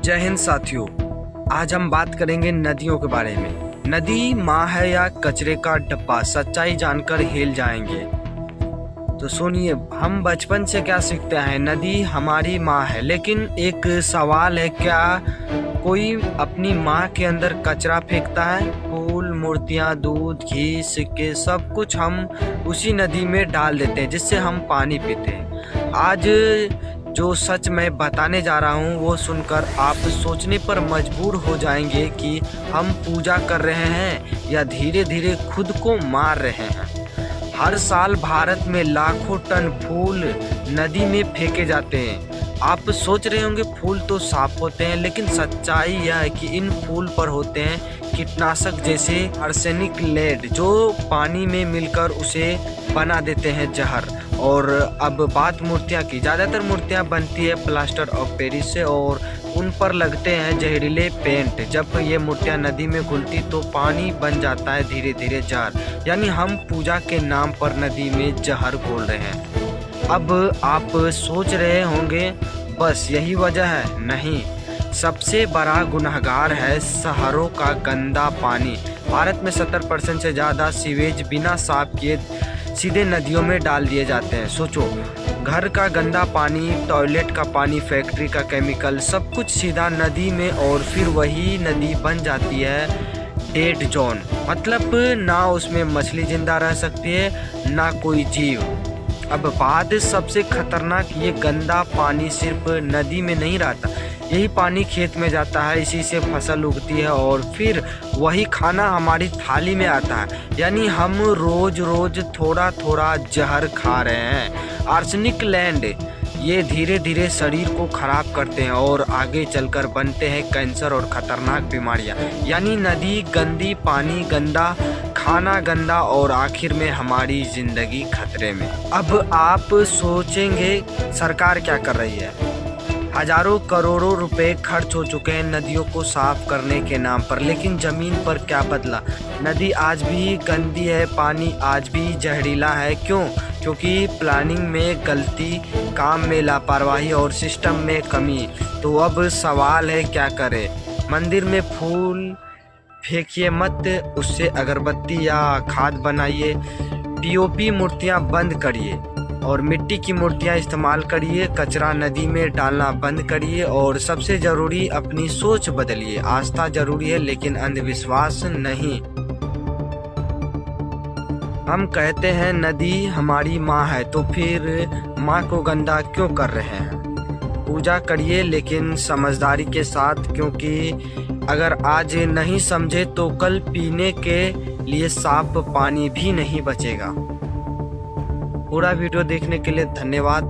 जय हिंद साथियों। आज हम बात करेंगे नदियों के बारे में। नदी माँ है या कचरे का डब्बा, सच्चाई जानकर हिल जाएंगे। तो सुनिए, हम बचपन से क्या सीखते हैं, नदी हमारी माँ है। लेकिन एक सवाल है, क्या कोई अपनी माँ के अंदर कचरा फेंकता है? फूल, मूर्तियाँ, दूध, घी, सिक्के, सब कुछ हम उसी नदी में डाल देते हैं जिससे हम पानी पीते हैं। आज जो सच मैं बताने जा रहा हूँ वो सुनकर आप सोचने पर मजबूर हो जाएंगे कि हम पूजा कर रहे हैं या धीरे धीरे खुद को मार रहे हैं। हर साल भारत में लाखों टन फूल नदी में फेंके जाते हैं। आप सोच रहे होंगे फूल तो साफ होते हैं, लेकिन सच्चाई यह है कि इन फूल पर होते हैं कीटनाशक जैसे आर्सेनिक लेड, जो पानी में मिलकर उसे बना देते हैं जहर। और अब बात मूर्तियाँ की, ज़्यादातर मूर्तियाँ बनती है प्लास्टर ऑफ पेरिस से और उन पर लगते हैं जहरीले पेंट। जब ये मूर्तियाँ नदी में घुलती तो पानी बन जाता है धीरे धीरे जहर, यानी हम पूजा के नाम पर नदी में जहर घोल रहे हैं। अब आप सोच रहे होंगे बस यही वजह है? नहीं, सबसे बड़ा गुनहगार है शहरों का गंदा पानी। भारत में 70% से ज़्यादा सीवेज बिना साफ किए सीधे नदियों में डाल दिए जाते हैं। सोचो, घर का गंदा पानी, टॉयलेट का पानी, फैक्ट्री का केमिकल, सब कुछ सीधा नदी में, और फिर वही नदी बन जाती है डेड जोन। मतलब ना उसमें मछली जिंदा रह सकती है ना कोई जीव। अब बात सबसे खतरनाक, ये गंदा पानी सिर्फ नदी में नहीं रहता, यही पानी खेत में जाता है, इसी से फसल उगती है और फिर वही खाना हमारी थाली में आता है। यानी हम रोज रोज थोड़ा थोड़ा जहर खा रहे हैं। आर्सेनिक लैंड ये धीरे धीरे शरीर को खराब करते हैं और आगे चलकर बनते हैं कैंसर और खतरनाक बीमारियां। यानी नदी गंदी, पानी गंदा, खाना गंदा और आखिर में हमारी जिंदगी खतरे में। अब आप सोचेंगे सरकार क्या कर रही है? हजारों करोड़ों रुपए खर्च हो चुके हैं नदियों को साफ करने के नाम पर, लेकिन जमीन पर क्या बदला? नदी आज भी गंदी है, पानी आज भी जहरीला है। क्यों? क्योंकि प्लानिंग में गलती, काम में लापरवाही और सिस्टम में कमी। तो अब सवाल है, क्या करें? मंदिर में फूल फेंकिए मत, उससे अगरबत्ती या खाद बनाइए। पीओपी मूर्तियां बंद करिए और मिट्टी की मूर्तियां इस्तेमाल करिए। कचरा नदी में डालना बंद करिए और सबसे ज़रूरी, अपनी सोच बदलिए। आस्था जरूरी है लेकिन अंधविश्वास नहीं। हम कहते हैं नदी हमारी माँ है, तो फिर माँ को गंदा क्यों कर रहे हैं? पूजा करिए लेकिन समझदारी के साथ, क्योंकि अगर आज नहीं समझे तो कल पीने के लिए साफ पानी भी नहीं बचेगा। पूरा वीडियो देखने के लिए धन्यवाद।